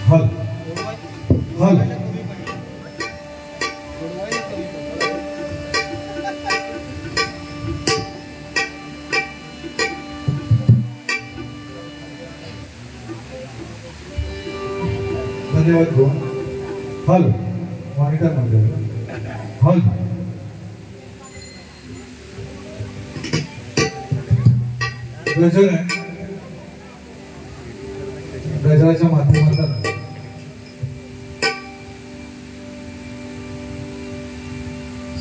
हल हल धन्यवाद भाऊ. हल मॉनिटर मध्ये हल गजल आहे. गजलाच्या माध्यमातून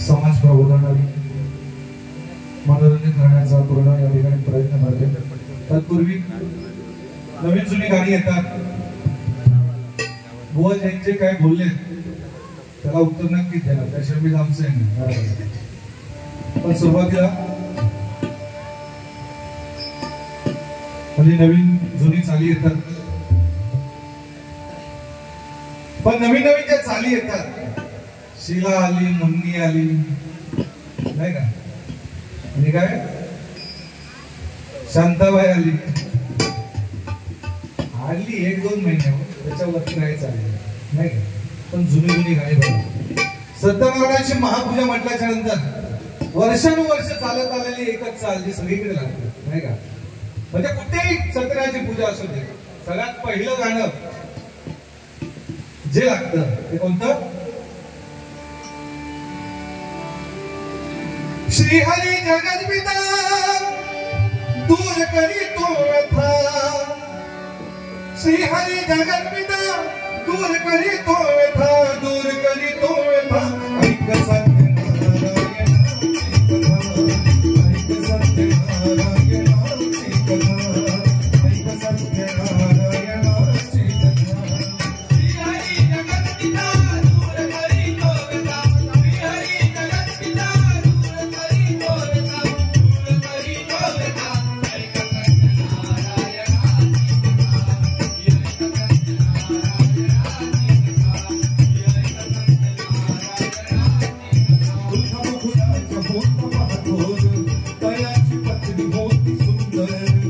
समाज प्रबोधनारी मनोरंजन करण्याचा पूर्ण या ठिकाणी प्रयत्न करते. तत्पूर्वी नवीन जुनी गाणी येतात. बुवा जे काय बोलले त्याला उत्तर नक्कीच देणार, त्याशिवाय मी आमचं आहे. पण सुरुवातीला म्हणजे नवीन जुनी चाली येतात. पण नवीन नवीन ज्या चाली येतात, शिला आली, मुन्नी आली, नाही का, आणि काय शांताबाई आली, हल्ली 1-2 महिने त्याच्यावरती नाही चालले, नाही का. पण जुनी जुनी गाणी बघा. सत्यनारायणाची महापूजा म्हटल्याच्या नंतर वर्षानुवर्ष चालत आलेली एकच चाल जी सगळीकडे लागते, नाही का. म्हणजे कुठेही सत्यनारायणाची पूजा असू दे, सगळ्यात पहिलं गाणं जे लागतं ते कोणतं? श्रीहरी जगद्पिता दूर करी तो व्यथा, श्रीहरी जगद्पिता दूर करी तो व्यथा, दूर करी तो व्यथा. ऐक सत्यनारायणाची कथा, ऐक सत्यनारायणाची कथा, ऐक सत्यनारायणाची कथा. श्रीहरी जगद्पिता दूर करी तो व्यथा, श्रीहरी जगद्पिता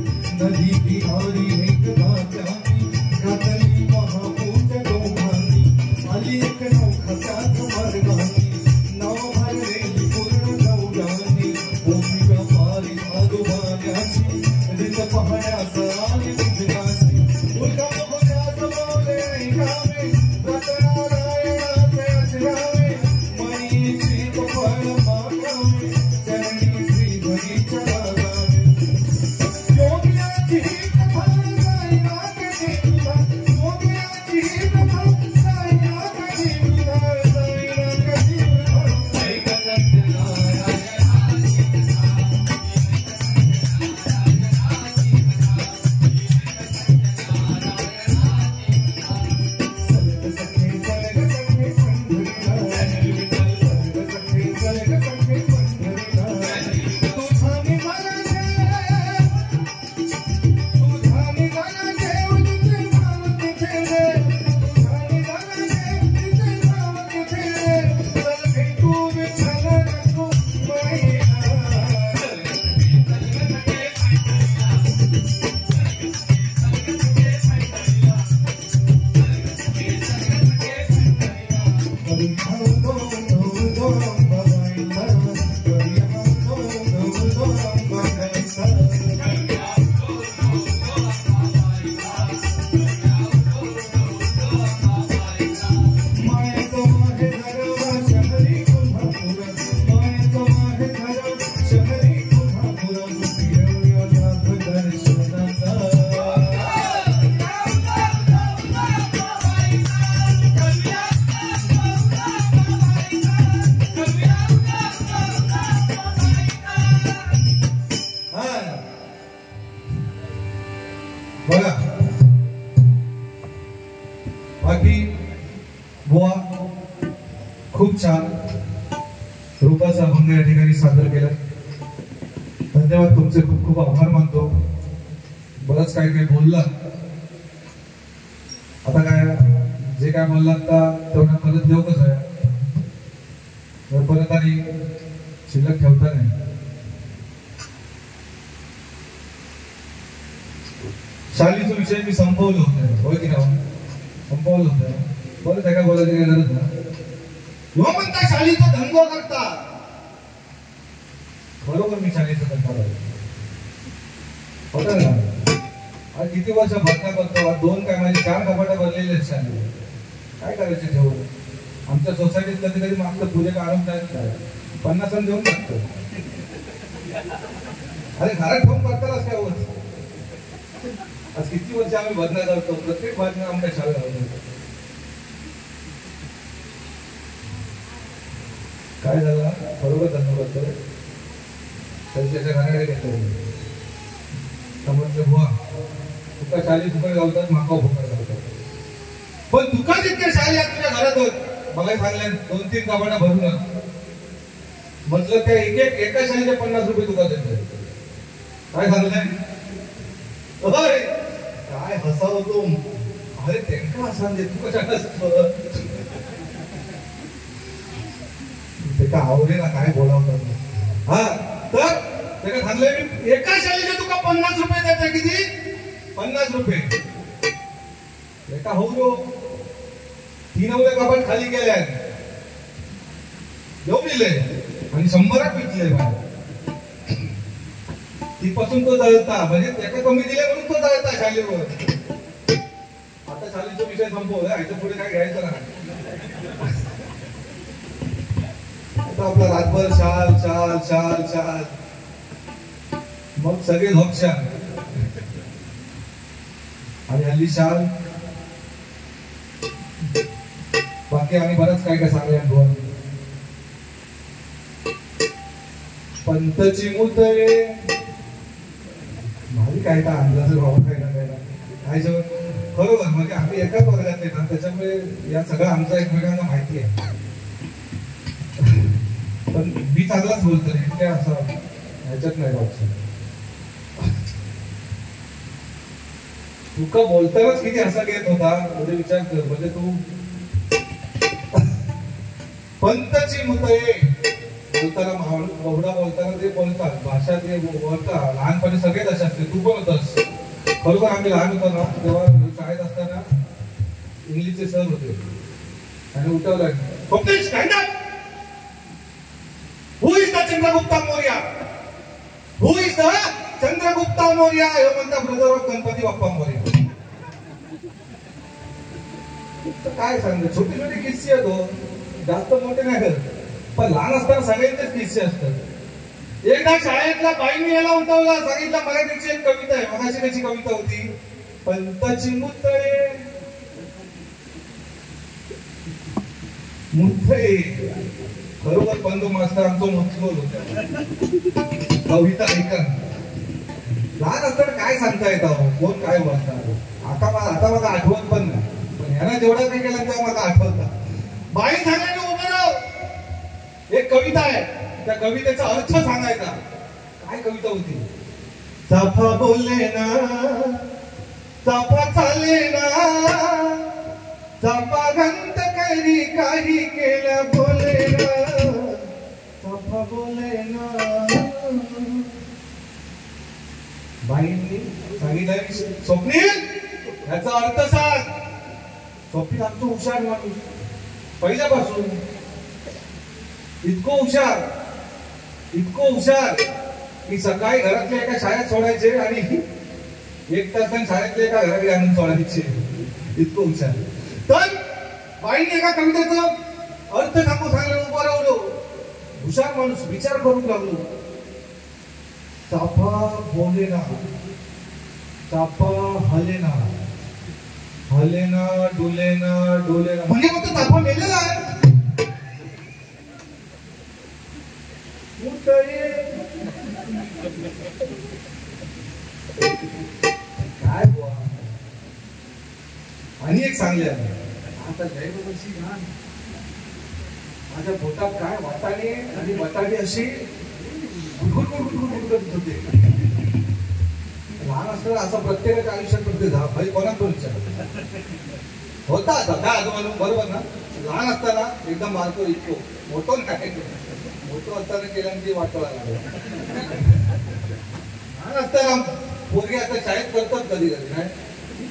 दूर करी तो व्यथा, दूर करी तो व्यथा. ऐक बघा. बाकी बुवा खूप छान रूपाचा अभंग या ठिकाणी सादर केला. धन्यवाद, तुमचे खूप खूप आभार मानतो. बरंच काय काय बोलला. आता काय जे काय बोललात तेवढं परत देऊ कसं आहे, परत आणि शिल्लक ठेवता नाही. शालीचा विषय मी संपवलं होतं, होय की नाही. संपवलं होतं. बरं त्या काय बोलायचं काय गरज ना. ह्यो म्हणता शाळेचा धंदो करता. बरोबर मी शाळेचा धंदा होतं ना. आज किती वर्ष भरता करतो. 2 काय माझे 4 कपाटा भरलेले आहेत शाळेत. काय करायचे ठेवून. आमच्या सोसायटीत कधी कधी मागतं पूजेचा आरंभ काय 50 देऊन टाकतो. अरे घरात ठेवून करतानाच काय होत. आज किती वर्ष आम्ही भजना करतो. प्रत्येक भजना आमच्या शाळेत लावतो. काय झालं बरोबर धंदा करतोय. त्याच्या घराकडे घेतोय. समजले बुवा तुका शाळेत फुकट गावतात माका फुकट गावतात. पण तुका जितक्या शाळे तुझ्या घरात होत बघाय सांगल्या 2-3 कपाटा भरून म्हटलं त्या एका शाळेचे 50 रुपये तुका देतोय. काय सांगलंय काय हसाव तू. अरे त्यांना हसा दे तू कशा ते का आवडे ना काय बोलावतात. हा तर त्याला सांगलंय मी एका शाळेचे तुका 50 रुपये देते. किती 50 रुपये. एका हो 3 कपाट खाली केल्या घेऊन दिले आणि 100 विकले. तिपासून तो जळता म्हणजे त्याला कमी दिले म्हणून तो जळता शाळेवर. आता शाळेचा विषय संपवला. ह्याच्या पुढे काय घ्यायचं ना. आता आपला रातभर शाल शाल शाल शाल मग सगळे झोपशाल. आणि हल्ली शाल बाकी आम्ही बरंच काय काय सांगूया. पंतची मुतळे भावी काय का अंदाज बाबा काय काय बरोबर. म्हणजे आम्ही एकाच वर्गात येतात त्याच्यामुळे या सगळं आमचं एकमेकांना माहिती आहे. पण मी चांगलाच बोलतो इतक्या असं ह्याच्यात नाही राहू. तुका बोलतानाच किती हसा घेत होता म्हणजे विचार कर. म्हणजे तू पंतची मुतळे बोलताना बहुडा बोलताना ते बोलतात भाषा ते बोलतात. लहानपणी सगळेच असे असते. तू पण होतस बरोबर. आम्ही लहान होतो ना तेव्हा शाळेत असताना इंग्लिशचे सर होते आणि उठवलं स्वप्नेश काय ना who is the Chandragupta Maurya. Who is the Chandragupta Maurya. हे म्हणता ब्रदर ऑफ गणपती बाप्पा मौर्य. काय सांगतो छोटे छोटे किस्से आहेत. जास्त मोठे नाही करत पण लहान असताना सगळ्यांचेच किस्से असतात. एकदा शाळेतल्या बाईंनी याला उठवला सांगितलं मराठीची एक कविता आहे. मगाशी त्याची कविता होती पंतची मुतळे मुतळे. बरोबर पंत मास्तर आमचं मुतलोल होता. कविता ऐका लहान असताना काय सांगता येतं कोण काय बोलतात. आता मला आठवत पण नाही. पण ह्याला जेवढा काय केलं तेव्हा मला आठवतं. बाई सांगायला उभं राव. एक कविता आहे त्या कवितेचा अर्थ सांगायचा. काय कविता होती. चाफा बोलले ना चाफा चाले ना चाफा गंत करी काही केलं बोले ना चाफा बोले ना. बाईंनी सांगितलं स्वप्नील याचा अर्थ सांग. स्वप्नील आमचं हुशार माणूस पहिल्यापासून इतकं हुशार की सकाळी घरातल्या एका शाळेत सोडायचे आणि 1 तासाने शाळेतल्या एका घराकडे आणून सोडायचे. इतकं हुशार. तर बाईने एका कवितेचा अर्थ सांगलं उभं राहिलो. हुशार माणूस विचार करून लागलो. चाफा बोले ना चाफा हलेना हलेना डोलेना डोलेना म्हणजे मग तो चाफा मेलेला आहे. काय बुवा. आणि एक सांगले आता जयवर्षी घाण माझ्या पोटात काय वाटाणे आणि बटाटे अशी गुडगुड होते. लहान असताना असं प्रत्येकाच्या आयुष्यात प्रत्येक भाई कोणाच पण विचार होता काय आजोबा बरोबर ना. लहान असताना एकदम मारतो इतको मोठं काय मोठं असताना केल्याने वाटवा लागलं. लहान असताना पोरगी आता शाळेत करतात कधी कधी नाही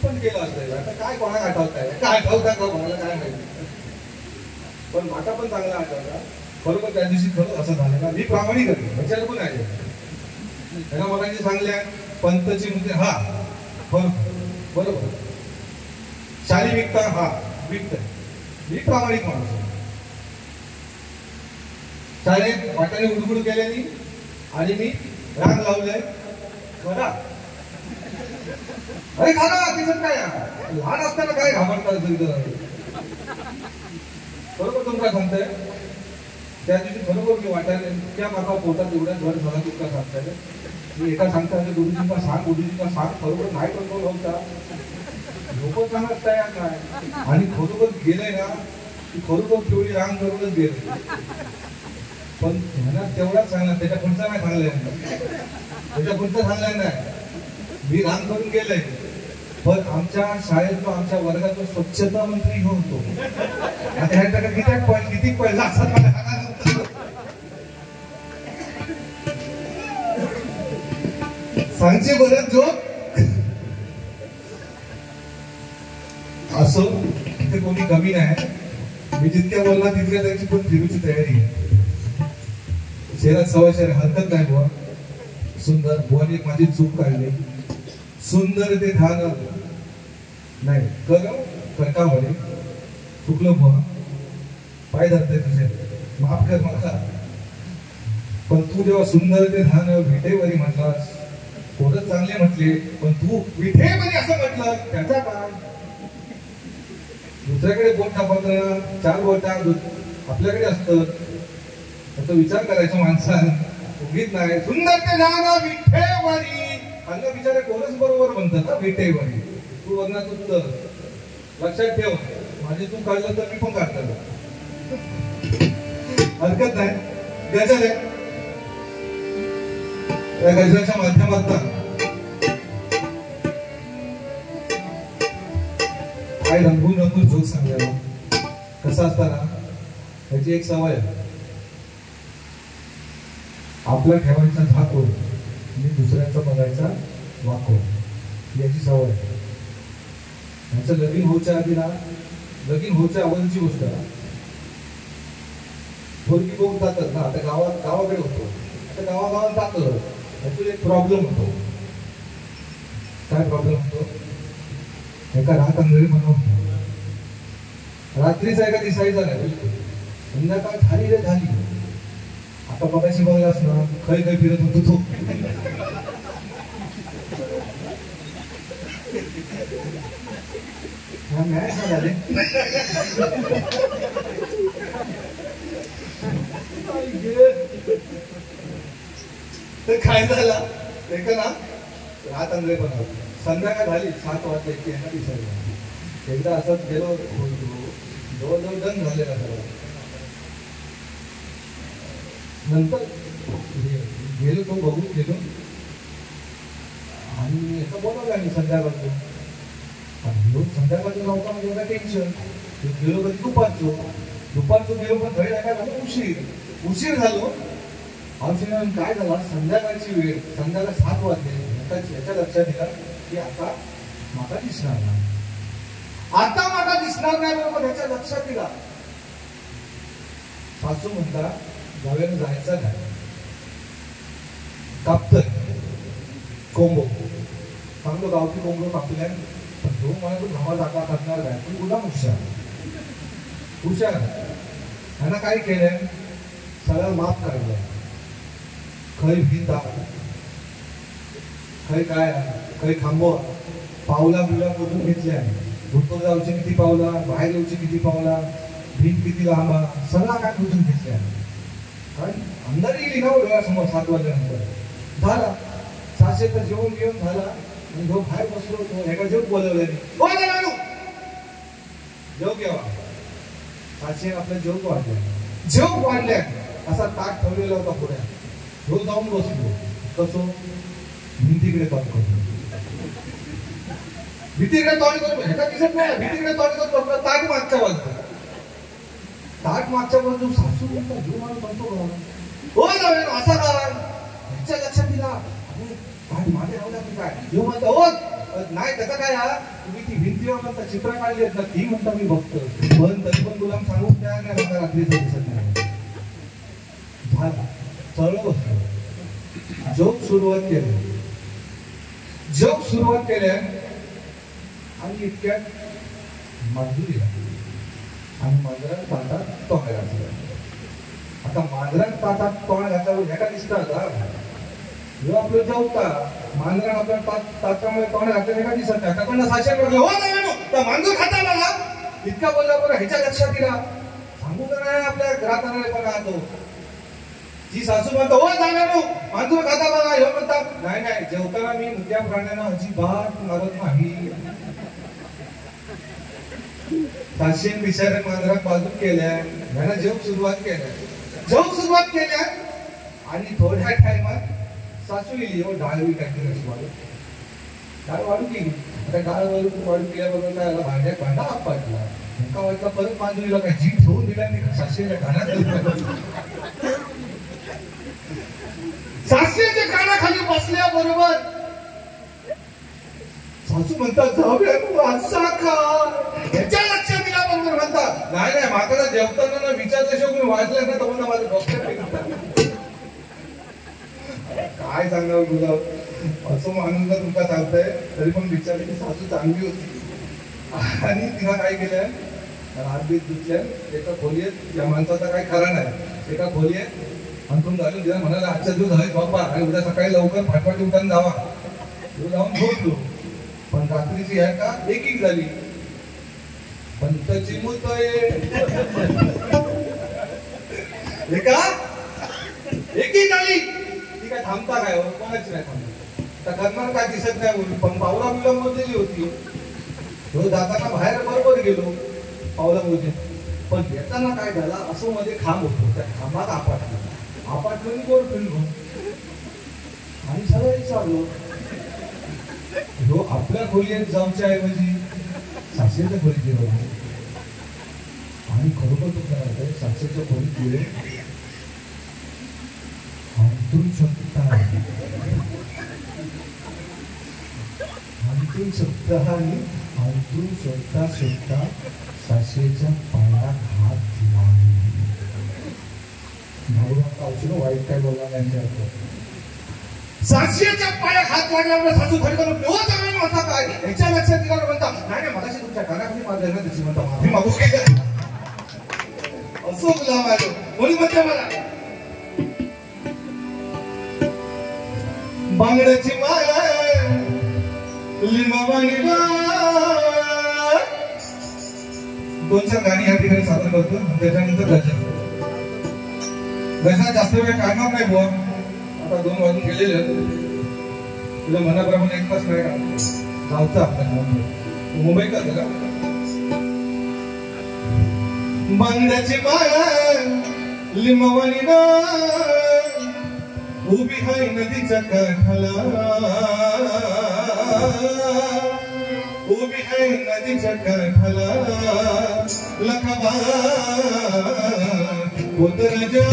पण केलं असेल. आता काय कोणाला आठवताय, काय आठवता का कोणाला काय माहिती, पण माझा पण चांगला आठवता. बरोबर त्या दिवशी खरंच असं झालं का, मी प्रामाणिक आहे विचार पण आहे त्यांना मला जे सांगल्या पंतची म्हणजे हा बरोबर शाली विकता हा विकत, मी प्रामाणिक माणूस आहे. शाळेत वाटाने उडगुड केल्यानी आणि मी राग लावलंय बघा. अरे खाना तिचं काय लहान असताना काय घाबरतात बरोबर तुमका सांगताय. त्या दिवशी बरोबर मी वाटायला त्या माझा पोटात एवढ्या घर झाला तुमका सांगताय. मी एका सांगता गुरुजींना सांग, गुरुजींना सांग, बरोबर नाही कंट्रोल होता लोक सांगत काय आणि खरोबर गेलंय ना की खरोबर तेवढी रांग करूनच गेले. पण मनात तेवढाच सांगणार, त्याच्या पुढचा नाही सांगलाय, त्याच्या पुढचा सांगलाय नाही. मी रांग करून गेलंय. पण आमच्या शाळेत आमच्या वर्गाचा स्वच्छता मंत्री होतो. आता ह्या किती पडला असं मला सांगचे बरं जो असो तिथे कोणी कमी नाही. मी जितक्या बोलला तितक्या त्याची पण फिरूची तयारी आहे. शहरात सवय शहर हरकत नाही बुवा. सुंदर बुवाने एक माझी चूक काढली. सुंदर ते ध्यान नाही करका म्हणे चुकलं बुवा, पाय धरते तुझे, माफ कर मला. पण तू जेव्हा सुंदर ते ध्यान विठेवरी म्हटलास, पोरच चांगले म्हटले, पण तू विठेवरी असं म्हटलं त्याचा काय. दुसऱ्याकडे बोट दाखवताना 4 बोटा आपल्याकडे असतं, त्याचा विचार करायचा माणसाने. उगीच नाही सुंदर ते ध्यान विठेवरी अन्न विचार कोणच बरोबर म्हणतात ना विठेवरी. तू बघणार उत्तर लक्षात ठेव. माझी तू काढलं तर मी पण काढतो, हरकत नाही. गजल आहे, त्या गजलाच्या माध्यमातून काय रंगून रंगून जोक सांगायला. कसं असताना त्याची एक सवय आपला ठेवायचा झाकून आणि दुसऱ्याचा बघायचा वाकून, याची सवय. याचं लगीन होच्या आधी ना, लगीन होच्या अगोदरची गोष्ट पोरगी बघून जातात ना. आता गावाकडे होतो, आता गावागावात जातं. त्यातून एक प्रॉब्लेम होतो. काय प्रॉब्लेम होतो, एका रात अंगळी म्हणून रात्रीचा एका दिसायचा नाही, संध्याकाळ झाली रे झाली. आता बघायची बघलास ना, खै खै फिरत होतो तो. झाले तर काय झाला एका ना रात अंगळे पण संध्याकाळ झाली 7 वाजता दिसायला. एकदा असंच गेलो, जवळजवळ दंग झालेला सगळा. नंतर गेलो तो बघून गेलो आणि एका बोलावला मी संध्याकाळचं. संध्याकाळचं नव्हता म्हणजे एवढा टेन्शन. गेलो कधी दुपारचं गेलो, पण घरी काय झालं उशीर झालो. औषध काय झाला, संध्याकाळची वेळ, संध्याकाळ 7 वाजले. याच्या लक्षात दिला की आता माका दिसणार नाही, आता माका दिसणार नाही. बरोबर याच्या लक्षात दिला. सासू म्हणता जावेनं जायचं नाही, कापतोय कोंबो, चांगलं गावठी कोंबो कापल्या. पण तो मला तो धावा जागा करणार नाही. पण तुला हुशार ह्यानं काय केलंय, सगळं माफ काढलंय. खै भिंता खै काय खै खांबो पावला बिवला करून घेतल्या. भुटून जाऊची किती पावला, बाहेर येऊची किती पावला, भिंत किती लांबा, सगळा काय करून घेतल्या. कारण अंधारी गेली ना डोळ्यासमोर 7 वाजल्यानंतर. झाला सासे तर जेवण घेऊन झाला आणि जो बाहेर बसलो होतो. एका जेव बोलवलं जेव घ्यावा. सासे आपल्या जेव वाढल्या असा ताट ठेवलेला होता पुढे. जो जाऊन बसलो कसं भिंतीकडे तोंड करतो, भीतीकडे तोंड करतो. ह्याचा दिसत नाही, भीतीकडे तोंड करतो. ताट मागच्या बाजू सासू बोलता जीव माणूस म्हणतो हो जावे असा करा. ह्याच्या लक्षात दिला ताट मागे राहू लागली काय. जीव म्हणतो हो नाही त्याचा काय हा तुम्ही ती भिंतीवर म्हणता चित्र काढली आहेत ना ती म्हणता मी बघतो पण तरी पण तुला सांगू त्या नाही म्हणता रात्रीचं दिसत नाही झाला चळव जोक सुरुवात केल्या आणि इतक्यात माधुरी आणि मांजरात ताटात तोंड घातलं. आता मांजरात ताटात तोंड घातल्यावर ह्याका दिसतात जेव्हा आपलं जेवता मांजरात आपल्या ताटामुळे तोंड घातलं ह्याका दिसत नाही. त्याकडनं साशे पडलं हो नाही मांजर खाता मला इतका बोलला बरं ह्याच्या लक्षात दिला सांगू तर नाही आपल्या घरात आणायला पण राहतो. जी सासू म्हणतो हो जाणार मांजूर खाता बघा हे म्हणतात नाही नाही जेवताना मी मुद्द्या प्राण्यांना अजिबात मारत नाही. साशे बिचारे मांजरात बाजून केल्या ह्यानं जेव सुरुवात केल्या आणि थोड्या टायमात सासू गेली हो डाळ विकायची डाळ वाढू केली. आता डाळ वाढून केल्याबरोबर काय भांडा आपटला एका वाटला परत मांजरीला काय जीभ ठेवून दिला नाही सासूच्या कानात सासूच्या कानाखाली बसल्याबरोबर सासू म्हणतात जाऊया तू असा खा ह्याच्या लक्षात दिल्याबरोबर म्हणतात नाही मात्र जेवताना विचारल्याशिवाय कोणी वाजलं ना तर माझं डॉक्टर काय सांगावं तुला असं माणूस तुमका सांगताय तरी पण विचारले की सासू चांगली होती आणि तिला काय केलंय हातबीत धुतल्या एका खोलीत या माणसाचा काही खरा नाही एका खोलीत अंथरून घालून तिला म्हणाला आजचा दिवस आहे बाप्पा आणि उद्या सकाळी लवकर फाटफाटी उठान जावा जाऊन झोपलो पण रात्रीची आहे का एक झाली पंतची मूत एका एकी झाली ती काय थांबता काय कोणाची नाही थांबता करणार काय दिसत नाही पण पावला मुलांमधली होती तो जाताना बाहेर बरोबर गेलो पावला मुली पण येताना काय झाला असं मध्ये खांब होतो त्या खांबात अपार्टमेंट वर फिरलो आणि सगळं विचारलो जो आपल्या खोलीत जाऊच्या ऐवजी साक्षीच्या खोलीत गेलो आणि खरोखर तो काय साक्षीच्या खोलीत गेले अंतून शोधता साक्षीच्या पायात हात दिला. भाऊ वाईट काय बोलला त्यांच्या साक्षीच्या पायात हात वाढल्यावर सासू खरी करून असा काय ह्याच्या लक्षात दिल्यावर म्हणता नाही मगाशी तुमच्या कानाखाली मारलं ना त्याची म्हणता माफी मागू केलं असं तुला माझं कोणी म्हणते मला बांगड्याची माया लिंबावानी दोन चार गाणी या ठिकाणी सादर करतो त्याच्यानंतर गजल जास्त वेळ काढणार नाही बुवा आता 2 वाजून गेलेले तुला मनाप्रमाणे 1 तास नाही जाऊचं आपल्याला मुंबई का तुला बांगड्याची माया लिंबवानी उभी हाय नदीच्या काठाला उभी हाय नदीच्या काठाला लखबा कोतर जाय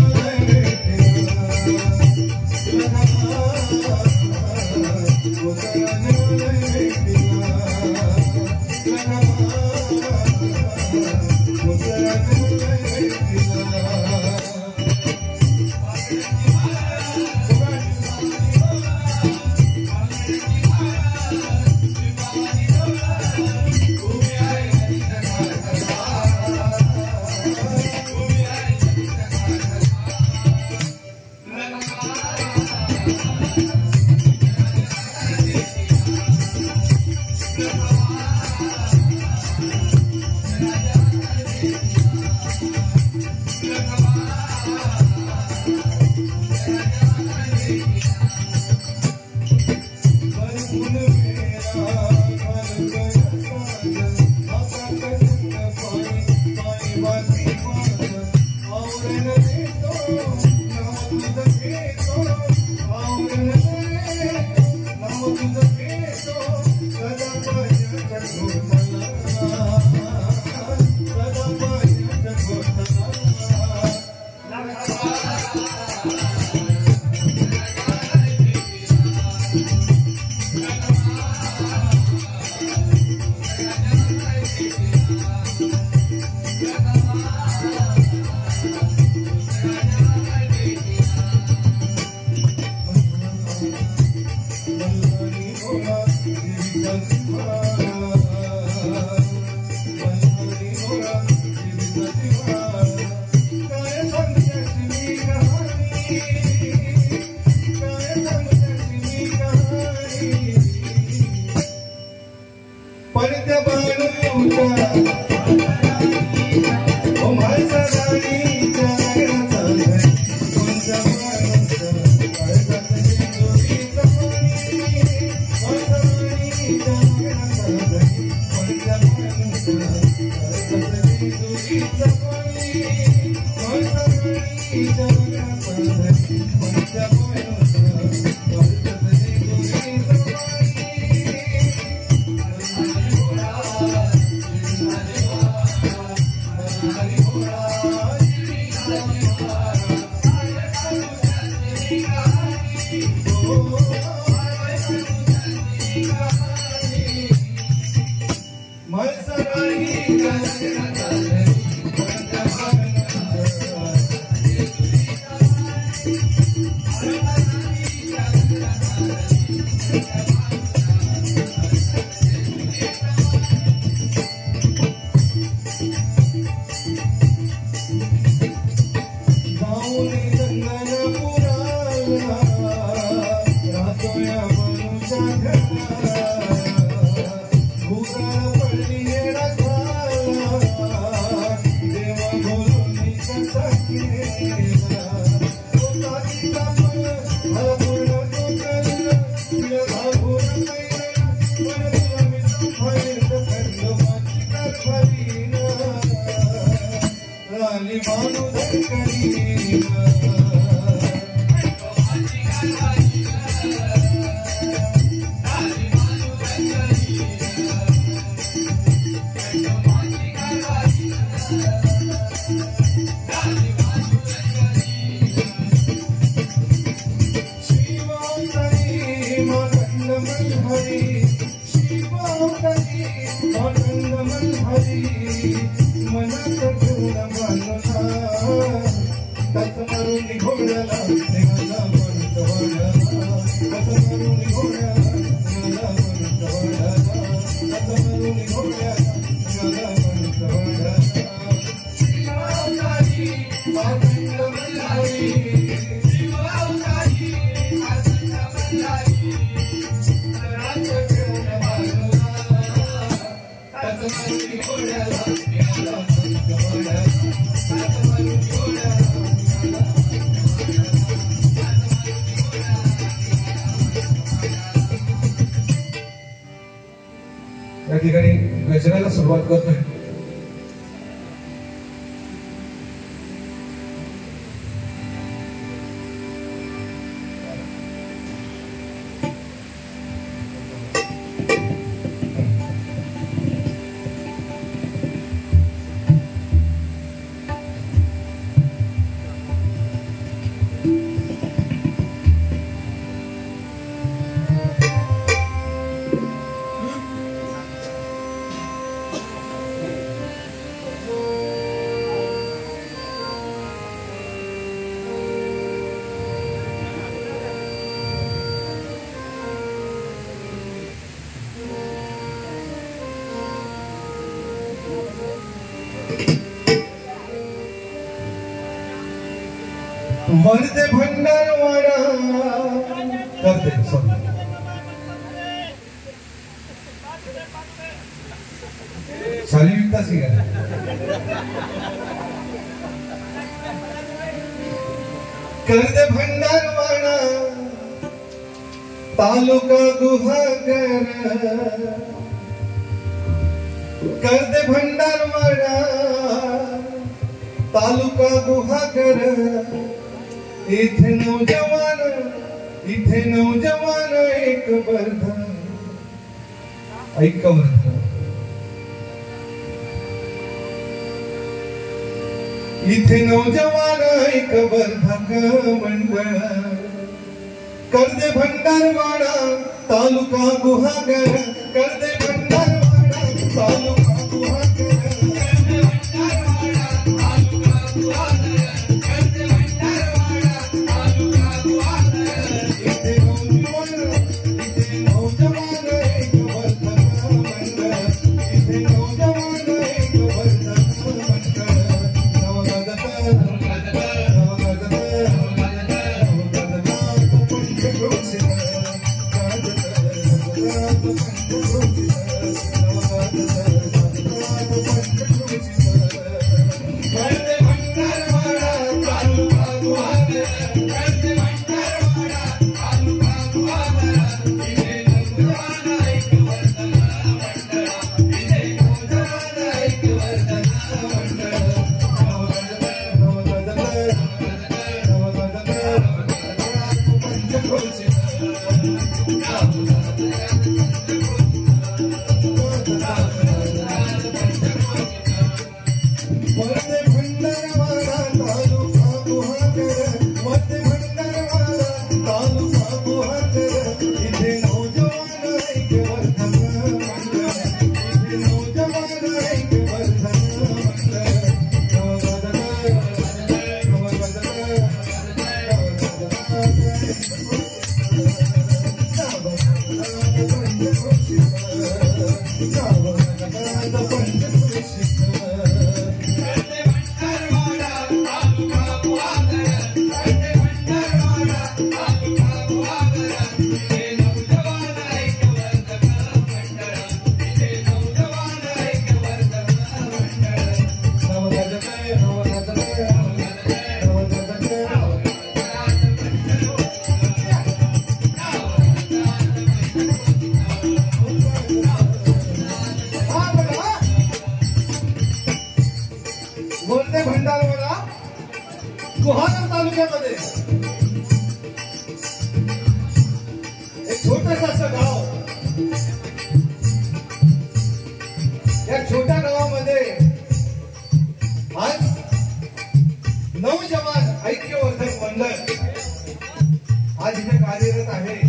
या ठिकाणी गजराला सुरुवात करतोय. वर्धे भंडारवाडा करते साली विकता सी करते भंडारवाडा तालुका गुहागर करते भंडारवाडा तालुका गुहागर इथे नौजवान एक वर्ध ऐक वर्ध इथे नौजवान एक वर्धक मंडळ करते भंडारवाडा तालुका गुहागर करते भंडारवाडा तालुका गुहागर माझं पंचकृषिक वर्धे भंडारवाडा गुहागर तालुक्यामध्ये एक छोटस असं गाव. या छोट्या गावामध्ये आज नवजवान ऐक्यवर्धक मंडळ आज इथे कार्यरत आहे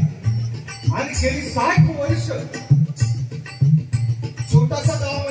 आणि गेली 60 वर्ष छोटासा गाव